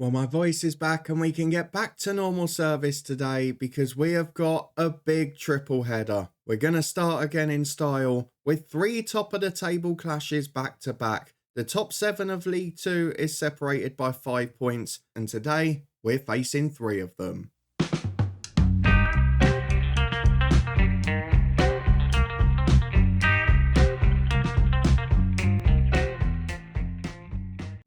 Well, my voice is back and we can get back to normal service today because we have got a big triple header. We're going to start again in style with three top of the table clashes back to back. The top seven of League Two is separated by 5 points, and today we're facing three of them.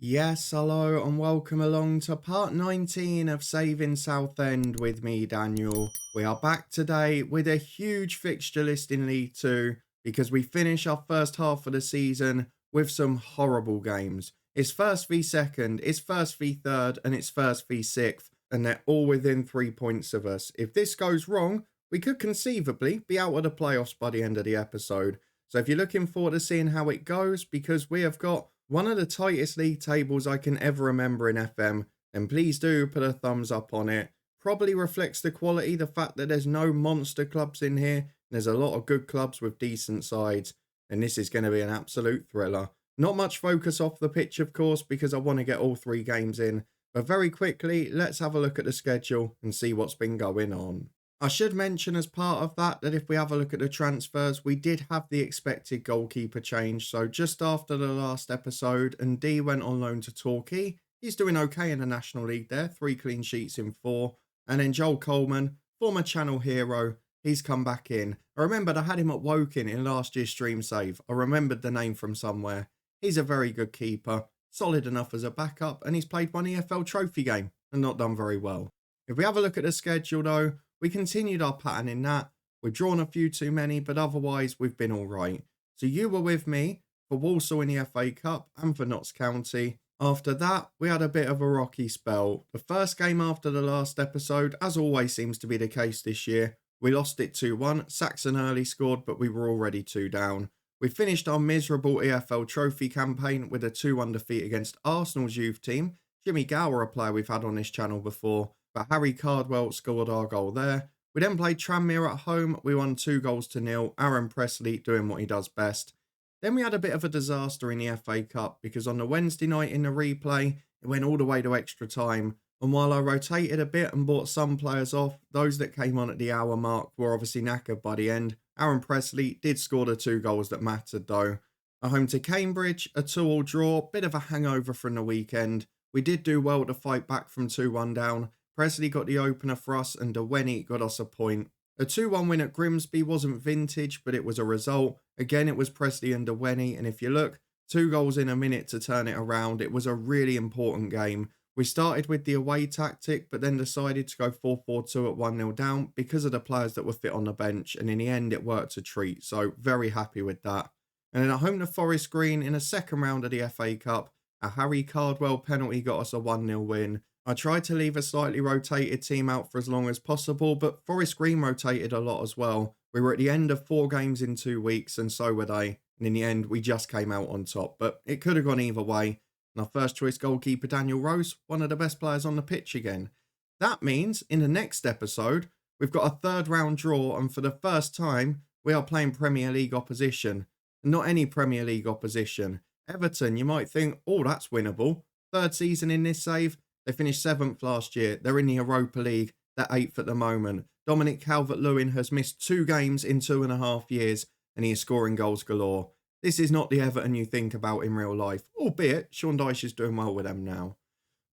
Yes, hello and welcome along to part 19 of Saving Southend with me, Daniel. We are back today with a huge fixture list in League Two because we finish our first half of the season with some horrible games. It's first v second, it's first v third, and it's first v sixth, and they're all within 3 points of us. If this goes wrong, we could conceivably be out of the playoffs by the end of the episode. So if you're looking forward to seeing how it goes, because we have got one of the tightest league tables I can ever remember in FM, then please do put a thumbs up on it. Probably reflects the quality, the fact that there's no monster clubs in here. There's a lot of good clubs with decent sides, and this is going to be an absolute thriller. Not much focus off the pitch, of course, because I want to get all three games in. But very quickly, let's have a look at the schedule and see what's been going on. I should mention as part of that if we have a look at the transfers, we did have the expected goalkeeper change. So just after the last episode, and D went on loan to Torquay. He's doing okay in the National League there, 3 clean sheets in 4. And then Joel Coleman, former channel hero, he's come back in. I remembered I had him at Woking in last year's stream save. I remembered the name from somewhere. He's a very good keeper, solid enough as a backup, and he's played one EFL trophy game and not done very well. If we have a look at the schedule though, we continued our pattern in that. We've drawn a few too many, but otherwise we've been all right. So you were with me for Walsall in the FA Cup and for Notts County. After that, we had a bit of a rocky spell. The first game after the last episode, as always seems to be the case this year, we lost it 2-1. Saxon early scored, but we were already 2 down. We finished our miserable EFL trophy campaign with a 2-1 defeat against Arsenal's youth team. Jimmy Gower, a player we've had on this channel before, but Harry Cardwell scored our goal there. We then played Tranmere at home. We won 2-0. Aaron Presley doing what he does best. Then we had a bit of a disaster in the FA Cup because on the Wednesday night in the replay, it went all the way to extra time. And while I rotated a bit and bought some players off, those that came on at the hour mark were obviously knackered by the end. Aaron Presley did score the 2 goals that mattered though. At home to Cambridge, a 2-2 draw, bit of a hangover from the weekend. We did do well to fight back from 2-1 down. Presley got the opener for us and Dewenny got us a point. A 2-1 win at Grimsby wasn't vintage, but it was a result. Again, it was Presley and Dewenny, and if you look, 2 goals in a minute to turn it around. It was a really important game. We started with the away tactic, but then decided to go 4-4-2 at 1-0 down because of the players that were fit on the bench, and in the end, it worked a treat, so very happy with that. And then at home to Forest Green in a second round of the FA Cup, a Harry Cardwell penalty got us a 1-0 win. I tried to leave a slightly rotated team out for as long as possible, but Forest Green rotated a lot as well. We were at the end of 4 games in 2 weeks, and so were they. And in the end, we just came out on top, but it could have gone either way. And our first choice goalkeeper, Daniel Rose, one of the best players on the pitch again. That means in the next episode, we've got a 3rd round draw, and for the first time, we are playing Premier League opposition. And not any Premier League opposition. Everton, you might think, oh, that's winnable. 3rd season in this save. They finished 7th last year. They're in the Europa League. They're 8th at the moment. Dominic Calvert-Lewin has missed 2 games in 2.5 years, and he is scoring goals galore. This is not the Everton you think about in real life, albeit Sean Dyche is doing well with them now.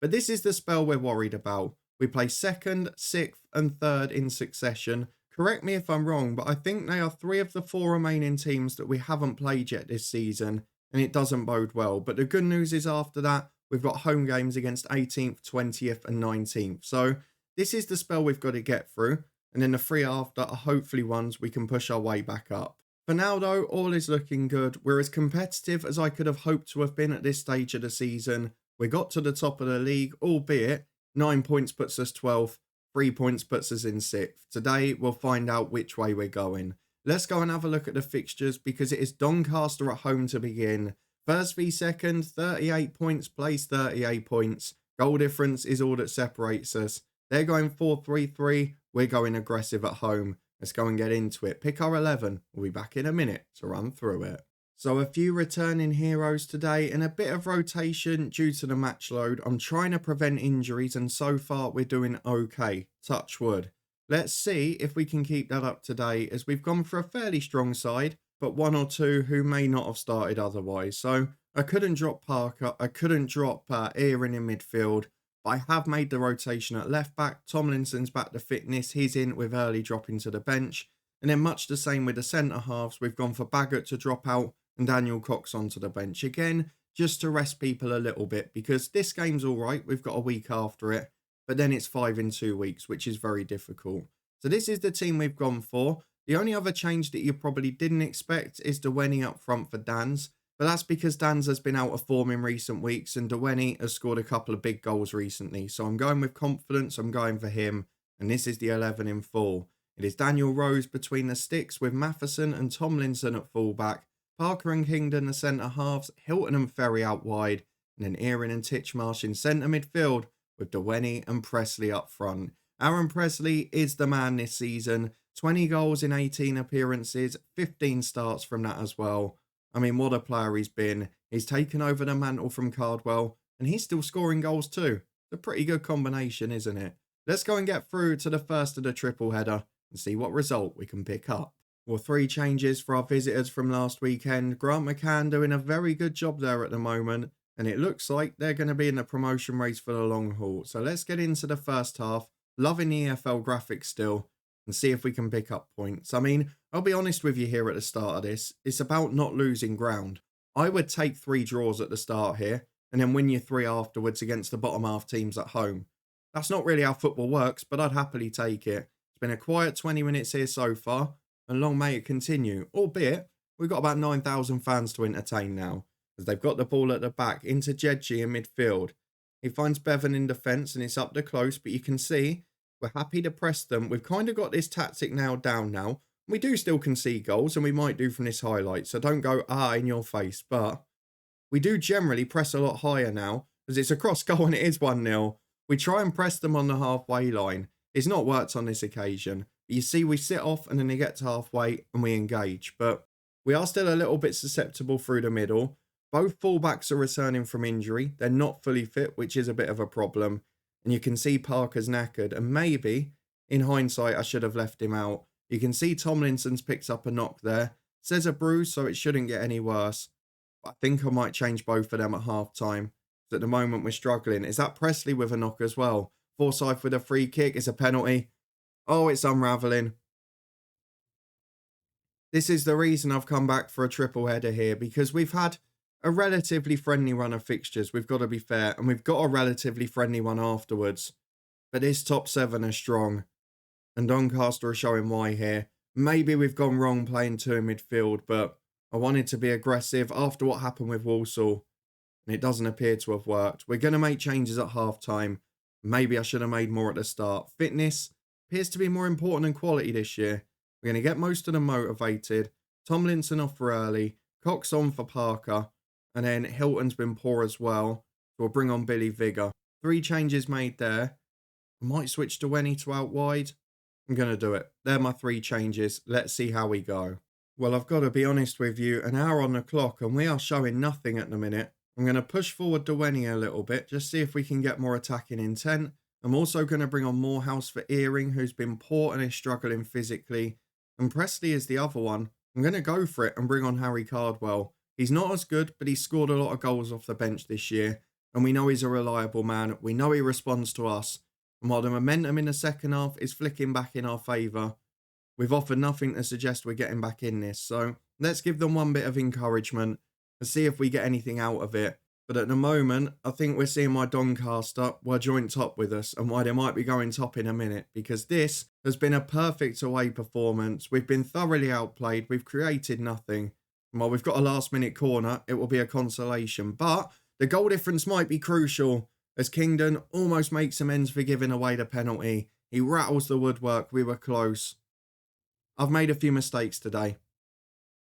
But this is the spell we're worried about. We play 2nd, 6th and 3rd in succession. Correct me if I'm wrong, but I think they are 3 of the 4 remaining teams that we haven't played yet this season, and it doesn't bode well. But the good news is after that, we've got home games against 18th, 20th and 19th. So this is the spell we've got to get through. And then the 3 after are hopefully ones we can push our way back up. For now though, all is looking good. We're as competitive as I could have hoped to have been at this stage of the season. We got to the top of the league, albeit 9 points puts us 12th, 3 points puts us in 6th. Today we'll find out which way we're going. Let's go and have a look at the fixtures because it is Doncaster at home to begin. First v second, 38 points, plays 38 points. Goal difference is all that separates us. They're going 4-3-3. We're going aggressive at home. Let's go and get into it. Pick our 11. We'll be back in a minute to run through it. So a few returning heroes today and a bit of rotation due to the match load. I'm trying to prevent injuries and so far we're doing okay. Touch wood. Let's see if we can keep that up today as we've gone for a fairly strong side, but one or two who may not have started otherwise. So I couldn't drop Parker. I couldn't drop Erin in midfield. But I have made the rotation at left back. Tomlinson's back to fitness. He's in with early dropping to the bench. And then much the same with the centre halves. We've gone for Baggott to drop out and Daniel Cox onto the bench again, just to rest people a little bit, because this game's all right. We've got a week after it, but then it's 5 in 2 weeks, which is very difficult. So this is the team we've gone for. The only other change that you probably didn't expect is Dewenny up front for Dans, but that's because Dans has been out of form in recent weeks and Dewenny has scored a couple of big goals recently. So I'm going with confidence. I'm going for him, and this is the 11 in full. It is Daniel Rose between the sticks with Matheson and Tomlinson at fullback. Parker and Kingdon the centre halves, Hilton and Ferry out wide, and then Erin and Titchmarsh in centre midfield with Dewenny and Presley up front. Aaron Presley is the man this season. 20 goals in 18 appearances, 15 starts from that as well. I mean, what a player he's been. He's taken over the mantle from Cardwell, and he's still scoring goals too. It's a pretty good combination, isn't it? Let's go and get through to the first of the triple header and see what result we can pick up. Well, 3 changes for our visitors from last weekend. Grant McCann doing a very good job there at the moment, and it looks like they're going to be in the promotion race for the long haul. So let's get into the first half, loving the EFL graphics still, and see if we can pick up points. I mean, I'll be honest with you here at the start of this, it's about not losing ground. I would take 3 draws at the start here, and then win your 3 afterwards against the bottom half teams at home. That's not really how football works, but I'd happily take it. It's been a quiet 20 minutes here so far, and long may it continue, albeit we've got about 9,000 fans to entertain now, as they've got the ball at the back into Jedji in midfield. He finds Bevan in defence and it's up to close, but you can see we're happy to press them. We've kind of got this tactic nailed down now. We do still concede goals, and we might do from this highlight, so don't go in your face, but we do generally press a lot higher now, as it's a cross goal and it is 1-0. We try and press them on the halfway line. It's not worked on this occasion. You see, we sit off and then they get to halfway and we engage. But we are still a little bit susceptible through the middle. Both fullbacks are returning from injury. They're not fully fit, which is a bit of a problem. And you can see Parker's knackered. And maybe, in hindsight, I should have left him out. You can see Tomlinson's picked up a knock there. Says a bruise, so it shouldn't get any worse. But I think I might change both of them at half-time. At the moment, we're struggling. Is that Presley with a knock as well? Forsyth with a free kick. It's a penalty. Oh, it's unravelling. This is the reason I've come back for a triple header here, because we've had a relatively friendly run of fixtures, we've got to be fair, and we've got a relatively friendly one afterwards. But this top 7 are strong, and Doncaster are showing why here. Maybe we've gone wrong playing 2 in midfield, but I wanted to be aggressive after what happened with Walsall, and it doesn't appear to have worked. We're going to make changes at half-time. Maybe I should have made more at the start. Fitness appears to be more important than quality this year. We're going to get most of them motivated. Tomlinson off for early. Cox on for Parker. And then Hilton's been poor as well. So we'll bring on Billy Vigor. 3 changes made there. I might switch Dewenny to out wide. I'm going to do it. They're my 3 changes. Let's see how we go. Well, I've got to be honest with you. An hour on the clock and we are showing nothing at the minute. I'm going to push forward Dewenny a little bit. Just see if we can get more attacking intent. I'm also going to bring on Morehouse for Earing, who's been poor and is struggling physically. And Presley is the other one. I'm going to go for it and bring on Harry Cardwell. He's not as good, but he's scored a lot of goals off the bench this year. And we know he's a reliable man. We know he responds to us. And while the momentum in the second half is flicking back in our favour, we've offered nothing to suggest we're getting back in this. So let's give them one bit of encouragement and see if we get anything out of it. But at the moment, I think we're seeing why Doncaster were joint top with us and why they might be going top in a minute, because this has been a perfect away performance. We've been thoroughly outplayed. We've created nothing. And while we've got a last-minute corner, it will be a consolation. But the goal difference might be crucial, as Kingdon almost makes amends for giving away the penalty. He rattles the woodwork. We were close. I've made a few mistakes today.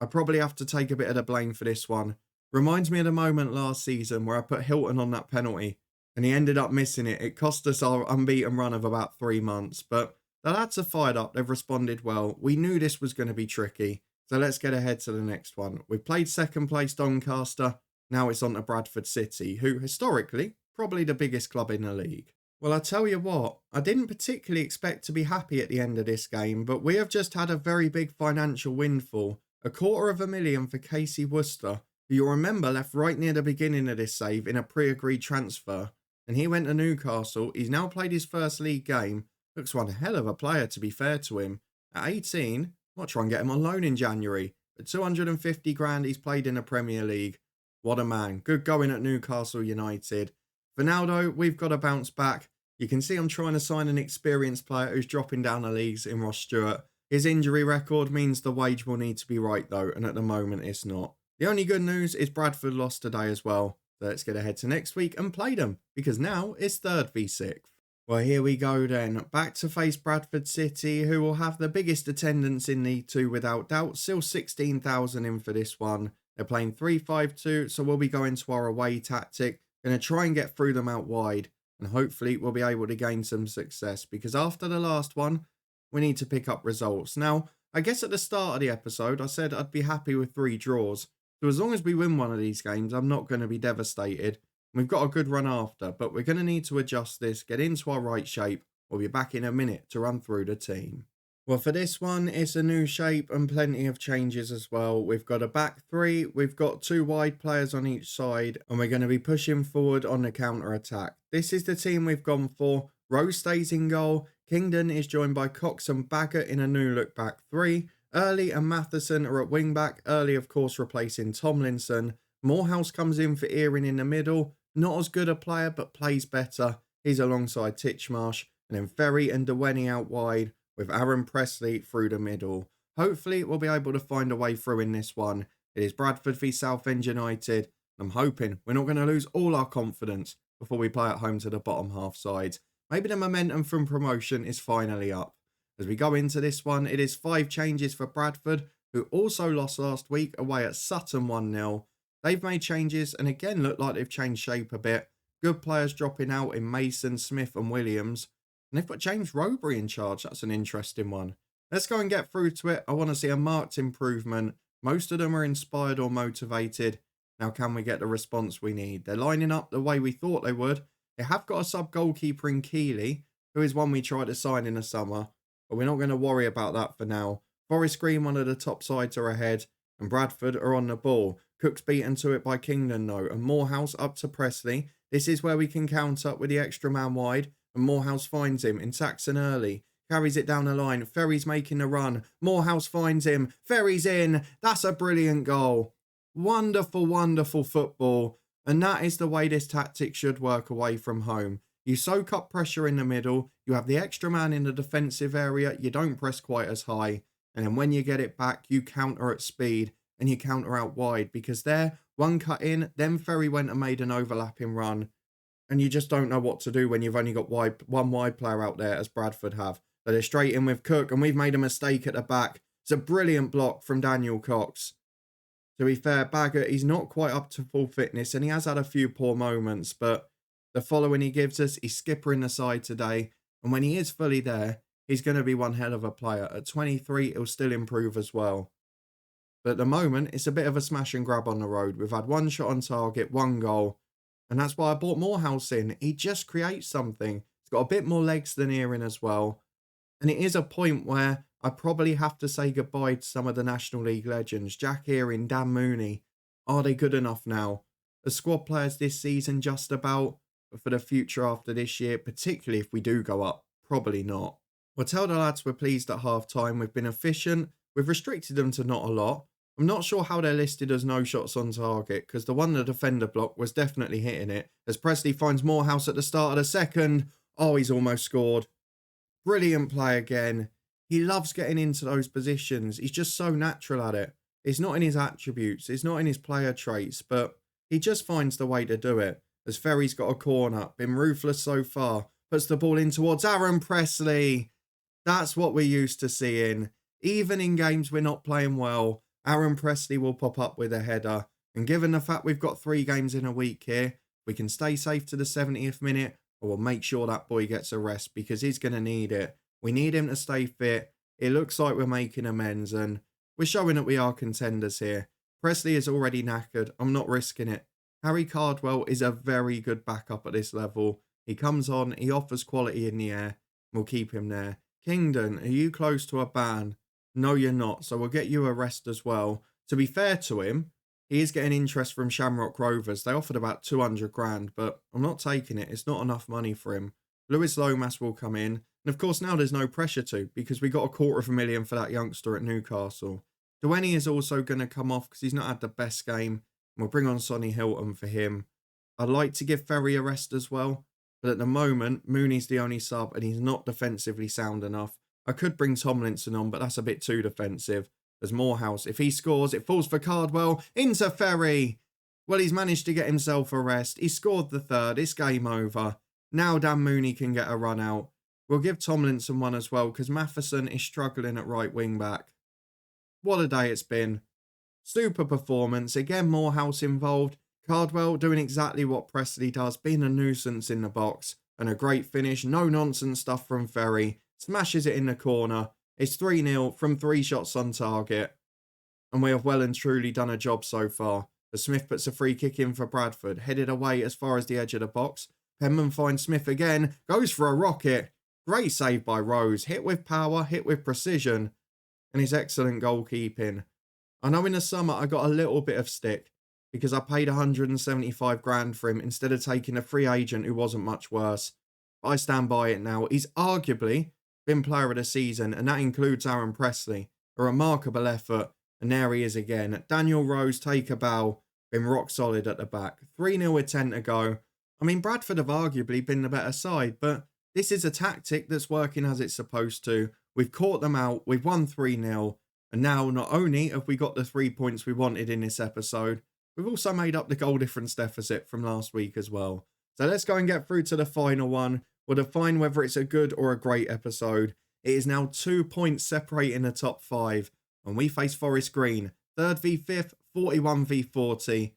I probably have to take a bit of the blame for this one. Reminds me of the moment last season where I put Hilton on that penalty and he ended up missing it. It cost us our unbeaten run of about 3 months, but the lads are fired up. They've responded well. We knew this was going to be tricky. So let's get ahead to the next one. We've played second place Doncaster. Now it's on to Bradford City, who historically, probably the biggest club in the league. Well, I tell you what, I didn't particularly expect to be happy at the end of this game, but we have just had a very big financial windfall. $250,000 for Casey Worcester, who you'll remember left right near the beginning of this save in a pre-agreed transfer. And he went to Newcastle. He's now played his first league game. Looks one hell of a player, to be fair to him. At 18, might try and get him on loan in January. At 250 grand, he's played in the Premier League. What a man. Good going at Newcastle United. For now, though, we've got to bounce back. You can see I'm trying to sign an experienced player who's dropping down the leagues in Ross Stewart. His injury record means the wage will need to be right, though, and at the moment it's not. The only good news is Bradford lost today as well. So let's get ahead to next week and play them, because now it's 3rd v 6th. Well, here we go then. Back to face Bradford City, who will have the biggest attendance in League Two without doubt. Still 16,000 in for this one. They're playing 3-5-2, so we'll be going to our away tactic. Going to try and get through them out wide, and hopefully we'll be able to gain some success, because after the last one, we need to pick up results. Now, I guess at the start of the episode, I said I'd be happy with 3 draws. So as long as we win one of these games, I'm not going to be devastated. We've got a good run after, but we're going to need to adjust this, get into our right shape. We'll be back in a minute to run through the team. Well, for this one, it's a new shape and plenty of changes as well. We've got a back 3, we've got 2 wide players on each side, and we're going to be pushing forward on the counter-attack. This is the team we've gone for. Rose stays in goal. Kingdon is joined by Cox and Baggett in a new look back 3. Early and Matheson are at wing back. Early, of course, replacing Tomlinson. Morehouse comes in for Earing in the middle. Not as good a player, but plays better. He's alongside Titchmarsh. And then Ferry and Dewenny out wide, with Aaron Presley through the middle. Hopefully, we'll be able to find a way through in this one. It is Bradford v Southend United. I'm hoping we're not going to lose all our confidence before we play at home to the bottom half sides. Maybe the momentum from promotion is finally up. As we go into this one, it is 5 changes for Bradford, who also lost last week away at Sutton 1-0. They've made changes and again look like they've changed shape a bit. Good players dropping out in Mason, Smith and Williams. And they've got James Rowberry in charge. That's an interesting one. Let's go and get through to it. I want to see a marked improvement. Most of them are inspired or motivated. Now can we get the response we need? They're lining up the way we thought they would. They have got a sub-goalkeeper in Keeley, who is one we tried to sign in the summer. But we're not going to worry about that for now. Forest Green, one of the top sides, are ahead. And Bradford are on the ball. Cook's beaten to it by Kingdon though. And Morehouse up to Presley. This is where we can count up with the extra man wide. And Morehouse finds him in Saxon early. Carries it down the line. Ferry's making a run. Morehouse finds him. Ferry's in. That's a brilliant goal. Wonderful, wonderful football. And that is the way this tactic should work away from home. You soak up pressure in the middle. You have the extra man in the defensive area. You don't press quite as high. And then when you get it back, you counter at speed. And you counter out wide. Because there, one cut in. Then Ferry went and made an overlapping run. And you just don't know what to do when you've only got one wide player out there, as Bradford have. But they're straight in with Cook. And we've made a mistake at the back. It's a brilliant block from Daniel Cox. To be fair, Baggett, he's not quite up to full fitness. And he has had a few poor moments. But the following he gives us, he's skipper in the side today. And when he is fully there, he's going to be one hell of a player. At 23, he'll still improve as well. But at the moment, it's a bit of a smash and grab on the road. We've had 1 shot on target, 1 goal. And that's why I brought Morehouse in. He just creates something. He's got a bit more legs than Earing as well. And it is a point where I probably have to say goodbye to some of the National League legends. Jack Earing, Dan Mooney. Are they good enough now? The squad players this season just about. But for the future after this year, particularly if we do go up, probably not. We'll tell the lads we're pleased at half-time. We've been efficient. We've restricted them to not a lot. I'm not sure how they're listed as no shots on target, because the one the defender blocked was definitely hitting it. As Presley finds Morehouse at the start of the second. Oh, he's almost scored. Brilliant play again. He loves getting into those positions. He's just so natural at it. It's not in his attributes. It's not in his player traits, but he just finds the way to do it. As Ferry's got a corner, been ruthless so far. Puts the ball in towards Aaron Presley. That's what we're used to seeing. Even in games we're not playing well, Aaron Presley will pop up with a header. And given the fact we've got 3 games in a week here, we can stay safe to the 70th minute, or we'll make sure that boy gets a rest, because he's going to need it. We need him to stay fit. It looks like we're making amends, and We're showing that we are contenders here. Presley is already knackered. I'm not risking it. Harry Cardwell is a very good backup at this level. He comes on, he offers quality in the air. We'll keep him there. Kingdon, are you close to a ban? No, you're not, so we'll get you a rest as well. To be fair to him, he is getting interest from Shamrock Rovers. They offered about 200 grand, but I'm not taking it. It's not enough money for him. Lewis Lomas will come in. And of course, now there's no pressure to, because we got $250,000 for that youngster at Newcastle. Duenny is also going to come off because he's not had the best game. We'll bring on Sonny Hilton for him. I'd like to give Ferry a rest as well, but at the moment, Mooney's the only sub and he's not defensively sound enough. I could bring Tomlinson on, but that's a bit too defensive. There's Morehouse. If he scores, it falls for Cardwell. Into Ferry. Well, he's managed to get himself a rest. He scored the third. It's game over. Now Dan Mooney can get a run out. We'll give Tomlinson one as well because Matheson is struggling at right wing back. What a day it's been. Super performance. Again, Morehouse involved. Cardwell doing exactly what Presley does, being a nuisance in the box. And a great finish. No nonsense stuff from Ferry. Smashes it in the corner. It's 3-0 from 3 shots on target. And we have well and truly done a job so far. As Smith puts a free kick in for Bradford. Headed away as far as the edge of the box. Penman finds Smith again. Goes for a rocket. Great save by Rose. Hit with power. Hit with precision. And his excellent goalkeeping. I know in the summer I got a little bit of stick because I paid 175 grand for him instead of taking a free agent who wasn't much worse. But I stand by it now. He's arguably been player of the season, and that includes Aaron Presley. A remarkable effort, and there he is again. Daniel Rose, take a bow, been rock solid at the back. 3-0 with 10 to go. I mean, Bradford have arguably been the better side, but this is a tactic that's working as it's supposed to. We've caught them out, we've won 3-0, and now not only have we got the 3 points we wanted in this episode, we've also made up the goal difference deficit from last week as well. So let's go and get through to the final one. We'll define whether it's a good or a great episode. It is now 2 points separating the top 5, and we face Forest Green. 3rd v 5th, 41 v 40.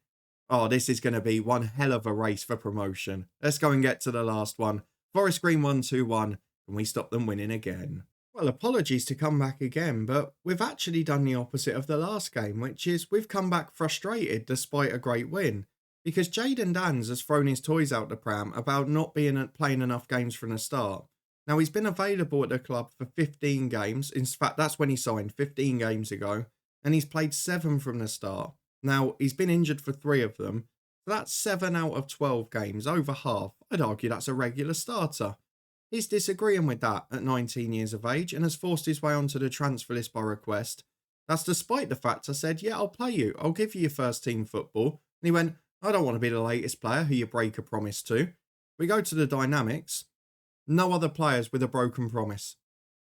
Oh, this is going to be one hell of a race for promotion. Let's go and get to the last one. Forest Green 1-2-1, and we stop them winning again. Well, apologies to come back again, but we've actually done the opposite of the last game, which is we've come back frustrated despite a great win. Because Jayden Dans has thrown his toys out the pram about not playing enough games from the start. Now, he's been available at the club for 15 games. In fact, that's when he signed, 15 games ago. And he's played 7 from the start. Now, he's been injured for 3 of them. So that's 7 out of 12 games, over half. I'd argue that's a regular starter. He's disagreeing with that at 19 years of age and has forced his way onto the transfer list by request. That's despite the fact I said, yeah, I'll play you. I'll give you your first team football. And he went, I don't want to be the latest player who you break a promise to. We go to the dynamics. No other players with a broken promise.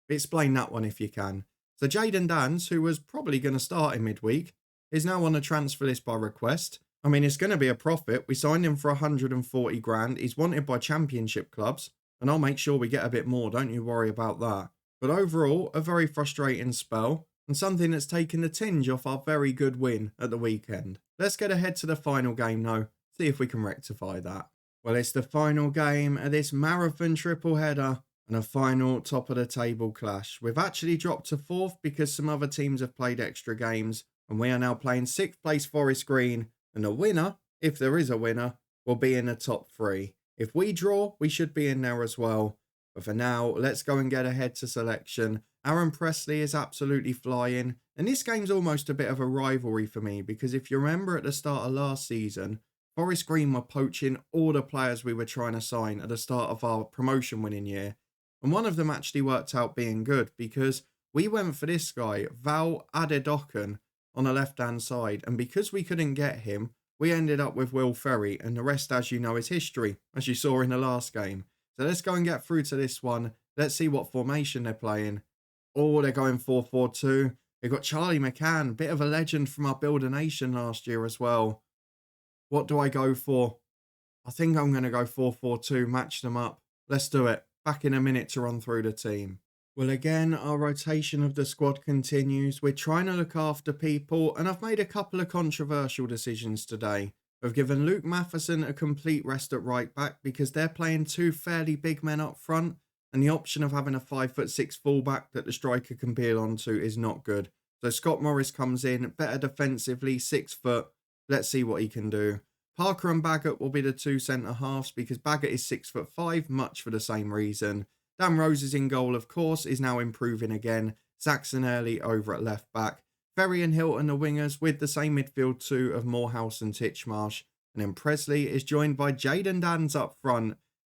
Explain that one if you can. So Jayden Dans, who was probably going to start in midweek, is now on the transfer list by request. I mean, it's going to be a profit. We signed him for 140 grand. He's wanted by championship clubs. And I'll make sure we get a bit more. Don't you worry about that. But overall, a very frustrating spell. And something that's taken the tinge off our very good win at the weekend. Let's get ahead to the final game though. See if we can rectify that. Well, it's the final game of this marathon triple header and a final top of the table clash. We've actually dropped to 4th because some other teams have played extra games. And we are now playing 6th place Forest Green. And the winner, if there is a winner, will be in the top 3. If we draw, we should be in there as well. But for now, let's go and get ahead to selection. Aaron Presley is absolutely flying. And this game's almost a bit of a rivalry for me. Because if you remember at the start of last season, Forest Green were poaching all the players we were trying to sign at the start of our promotion winning year. And one of them actually worked out being good. Because we went for this guy, Val Adedokan, on the left-hand side. And because we couldn't get him, we ended up with Will Ferry, and the rest, as you know, is history, as you saw in the last game. So let's go and get through to this one. Let's see what formation they're playing. Oh, they're going 4-4-2. They've got Charlie McCann, bit of a legend from our Builder Nation last year as well. What do I go for? I think I'm going to go 4-4-2, match them up. Let's do it. Back in a minute to run through the team. Well, again, our rotation of the squad continues. We're trying to look after people, and I've made a couple of controversial decisions today. I've given Luke Matheson a complete rest at right back because they're playing 2 fairly big men up front, and the option of having a 5'6" fullback that the striker can peel onto is not good. So Scott Morris comes in, better defensively, 6 foot. Let's see what he can do. Parker and Baggott will be the two centre-halves because Baggott is 6'5", much for the same reason. Dan Rose is in goal, of course, is now improving again. Saxon Early over at left-back. Ferry and Hilton the wingers with the same midfield two of Morehouse and Titchmarsh. And then Presley is joined by Jayden Danns up front.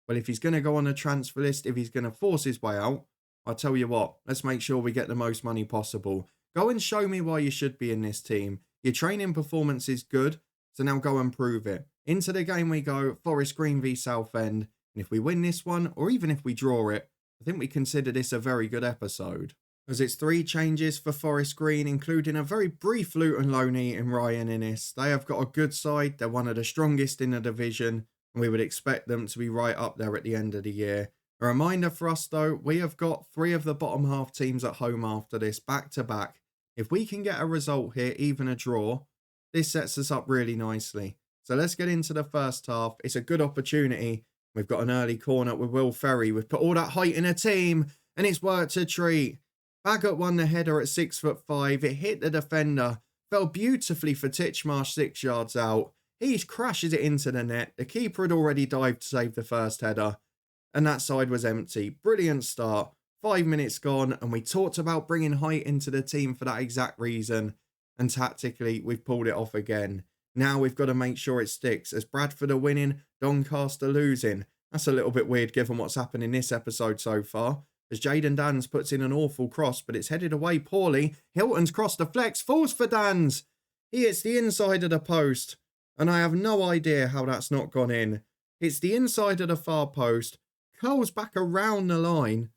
Well, if he's going to go on a transfer list, if he's going to force his way out, I'll tell you what, let's make sure we get the most money possible. Go and show me why you should be in this team. Your training performance is good, so now go and prove it. Into the game we go, Forest Green v Southend. And if we win this one, or even if we draw it, I think we consider this a very good episode. As it's 3 changes for Forest Green, including a very brief Luton loanee in Ryan Innes. They have got a good side, they're one of the strongest in the division, and we would expect them to be right up there at the end of the year. A reminder for us though, we have got 3 of the bottom half teams at home after this, back to back. If we can get a result here, even a draw, this sets us up really nicely. So let's get into the first half. It's a good opportunity. We've got an early corner with Will Ferry. We've put all that height in a team, and it's worked a treat. Baggott won the header at 6'5". It hit the defender. Fell beautifully for Titchmarsh 6 yards out. He crashes it into the net. The keeper had already dived to save the first header. And that side was empty. Brilliant start. 5 minutes gone, and we talked about bringing height into the team for that exact reason. And tactically, we've pulled it off again. Now we've got to make sure it sticks. As Bradford are winning, Doncaster losing. That's a little bit weird given what's happened in this episode so far. As Jayden Danns puts in an awful cross, but it's headed away poorly. Hilton's cross deflects, falls for Danns. He hits the inside of the post, and I have no idea how that's not gone in. It's the inside of the far post, curls back around the line,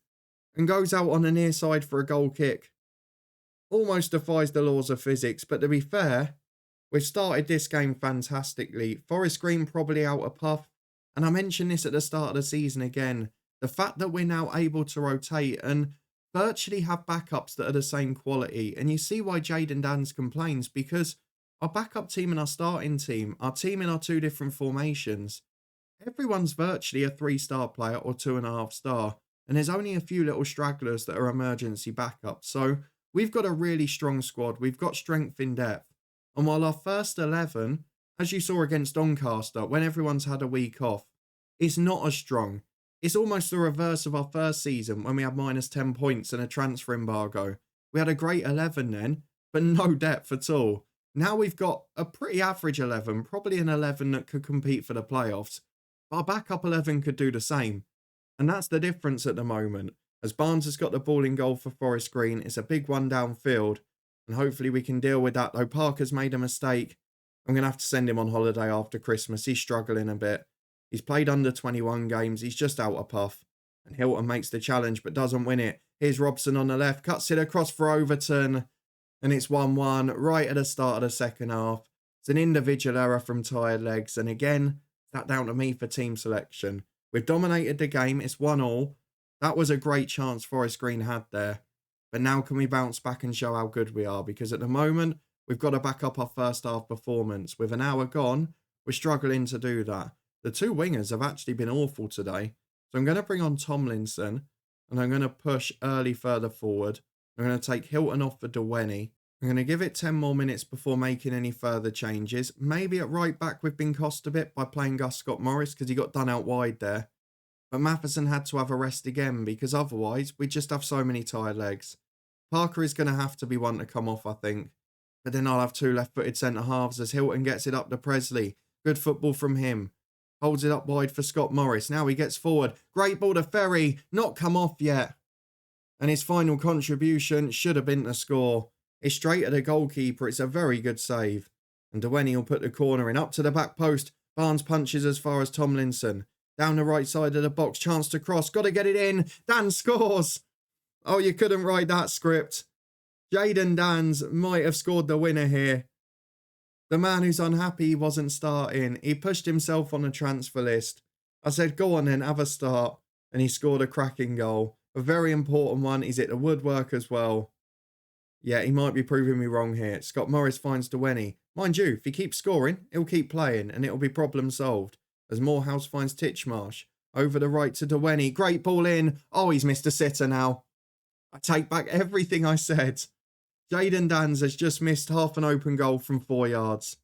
and goes out on the near side for a goal kick. Almost defies the laws of physics, but to be fair, we've started this game fantastically. Forest Green probably out of puff, and I mentioned this at the start of the season again. The fact that we're now able to rotate and virtually have backups that are the same quality. And you see why Jayden Danns complains, because our backup team and our starting team, our team in our 2 different formations, everyone's virtually a 3-star player or 2.5 star. And there's only a few little stragglers that are emergency backups. So we've got a really strong squad. We've got strength in depth. And while our first 11, as you saw against Doncaster, when everyone's had a week off, is not as strong. It's almost the reverse of our first season when we had minus 10 points and a transfer embargo. We had a great 11 then, but no depth at all. Now we've got a pretty average 11, probably an 11 that could compete for the playoffs. But our backup 11 could do the same. And that's the difference at the moment. As Barnes has got the ball in goal for Forest Green, it's a big one downfield. And hopefully we can deal with that, though Parker's made a mistake. I'm going to have to send him on holiday after Christmas. He's struggling a bit. He's played under 21 games. He's just out of puff. And Hilton makes the challenge but doesn't win it. Here's Robson on the left. Cuts it across for Overton. And it's 1-1 right at the start of the second half. It's an individual error from tired legs. And again, that down to me for team selection. We've dominated the game. It's 1-1. That was a great chance Forest Green had there. But now can we bounce back and show how good we are? Because at the moment, we've got to back up our first half performance. With an hour gone, we're struggling to do that. The 2 wingers have actually been awful today. So I'm going to bring on Tomlinson. And I'm going to push Early further forward. I'm going to take Hilton off for Dewenny. I'm going to give it 10 more minutes before making any further changes. Maybe at right back we've been cost a bit by playing Gus Scott Morris because he got done out wide there. But Matheson had to have a rest again because otherwise we just have so many tired legs. Parker is going to have to be one to come off, I think. But then I'll have 2 left-footed centre-halves as Hilton gets it up to Presley. Good football from him. Holds it up wide for Scott Morris. Now he gets forward. Great ball to Ferry. Not come off yet. And his final contribution should have been to score. It's straight at the goalkeeper. It's a very good save. And Dewenny will put the corner in. Up to the back post. Barnes punches as far as Tomlinson. Down the right side of the box. Chance to cross. Got to get it in. Dan scores. Oh, you couldn't write that script. Jayden Danns might have scored the winner here. The man who's unhappy he wasn't starting. He pushed himself on the transfer list. I said, go on then, have a start. And he scored a cracking goal. A very important one. He's hit the woodwork as well. Yeah, he might be proving me wrong here. Scott Morris finds Dewenny. Mind you, if he keeps scoring, he'll keep playing and it'll be problem solved. As Morehouse finds Titchmarsh. Over the right to Dewenny. Great ball in. Oh, he's missed a sitter now. I take back everything I said. Jayden Danns has just missed half an open goal from 4 yards.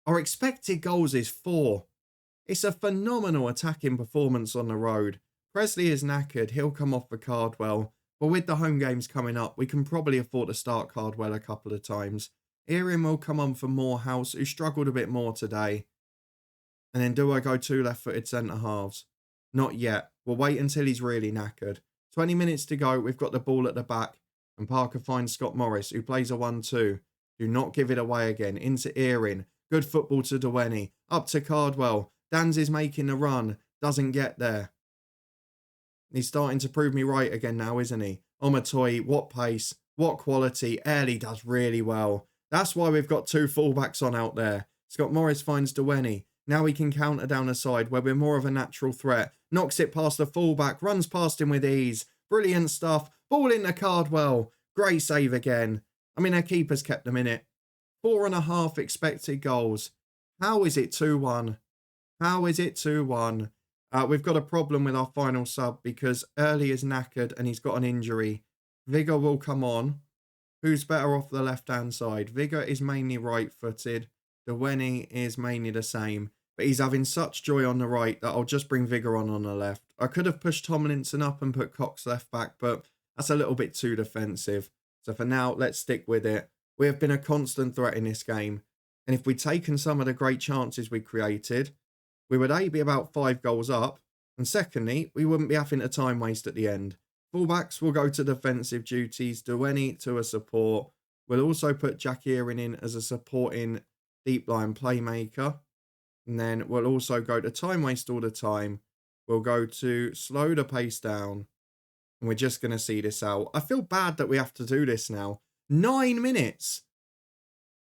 Our expected goals is 4. It's a phenomenal attacking performance on the road. Presley is knackered, he'll come off for Cardwell. But with the home games coming up, we can probably afford to start Cardwell a couple of times. Erin will come on for Morehouse, who struggled a bit more today. And then do I go 2 left-footed centre-halves? Not yet. We'll wait until he's really knackered. 20 minutes to go, we've got the ball at the back. And Parker finds Scott Morris, who plays a 1-2. Do not give it away again. Into Erin. Good football to Dewenny. Up to Cardwell. Danns is making the run. Doesn't get there. He's starting to prove me right again now, isn't he? Omatoy, what pace, what quality. Airlie does really well. That's why we've got 2 fullbacks on out there. Scott Morris finds Dewenny. Now he can counter down the side where we're more of a natural threat. Knocks it past the fullback. Runs past him with ease. Brilliant stuff. Ball into Cardwell. Great save again. I mean, our keeper's kept them in it. 4.5 expected goals. How is it 2-1? How is it 2-1? We've got a problem with our final sub because Early is knackered and he's got an injury. Vigor will come on. Who's better off the left-hand side? Vigor is mainly right-footed. Dewenny is mainly the same. But he's having such joy on the right that I'll just bring Vigor on the left. I could have pushed Tomlinson up and put Cox left back, but that's a little bit too defensive. So for now, let's stick with it. We have been a constant threat in this game. And if we'd taken some of the great chances we created, we would A, be about 5 goals up, and secondly, we wouldn't be having a time waste at the end. Fullbacks will go to defensive duties, Dewenny to a support. We'll also put Jack Erin in as a supporting deep line playmaker. And then we'll also go to time waste all the time. We'll go to slow the pace down. And we're just going to see this out. I feel bad that we have to do this now. 9 minutes.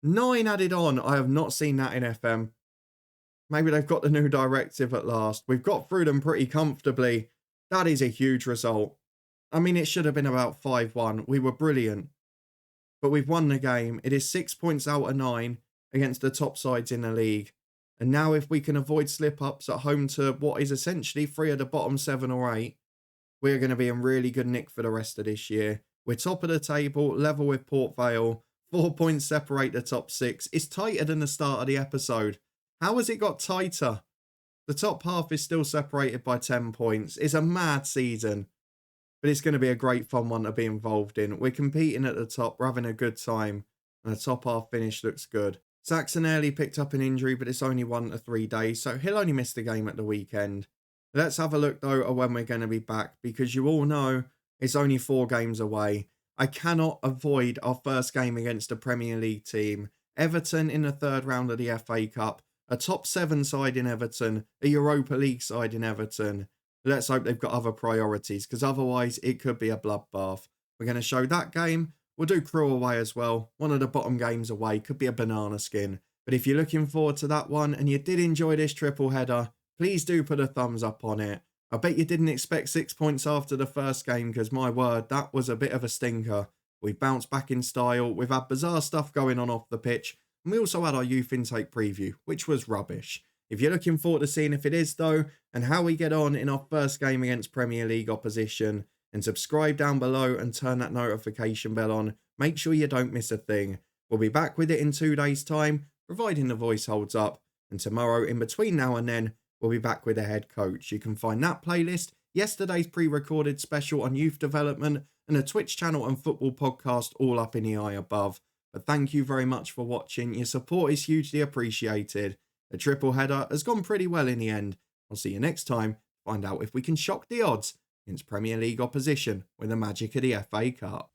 9 added on. I have not seen that in FM. Maybe they've got the new directive at last. We've got through them pretty comfortably. That is a huge result. I mean, it should have been about 5-1. We were brilliant. But we've won the game. It is 6 points out of 9 against the top sides in the league. And now if we can avoid slip-ups at home to what is essentially 3 of the bottom 7 or 8, we're going to be in really good nick for the rest of this year. We're top of the table, level with Port Vale. 4 points separate the top 6. It's tighter than the start of the episode. How has it got tighter? The top half is still separated by 10 points. It's a mad season. But it's going to be a great fun one to be involved in. We're competing at the top. We're having a good time. And the top half finish looks good. Saxon Early picked up an injury, but it's only 1 to 3 days. So he'll only miss the game at the weekend. Let's have a look, though, at when we're going to be back. Because you all know it's only 4 games away. I cannot avoid our first game against a Premier League team. Everton in the 3rd round of the FA Cup. A top 7 side in Everton. A Europa League side in Everton. Let's hope they've got other priorities, because otherwise it could be a bloodbath. We're going to show that game. We'll do Crew away as well. One of the bottom games away. Could be a banana skin. But if you're looking forward to that one and you did enjoy this triple header, please do put a thumbs up on it. I bet you didn't expect 6 points after the first game, because my word, that was a bit of a stinker. We've bounced back in style. We've had bizarre stuff going on off the pitch. And we also had our youth intake preview, which was rubbish. If you're looking forward to seeing if it is though, and how we get on in our first game against Premier League opposition, and subscribe down below and turn that notification bell on, make sure you don't miss a thing. We'll be back with it in 2 days' time, providing the voice holds up. And tomorrow, in between now and then, we'll be back with a head coach. You can find that playlist, yesterday's pre-recorded special on youth development, and a Twitch channel and football podcast all up in the eye above. But thank you very much for watching. Your support is hugely appreciated. The triple header has gone pretty well in the end. I'll see you next time. Find out if we can shock the odds against Premier League opposition with the magic of the FA Cup.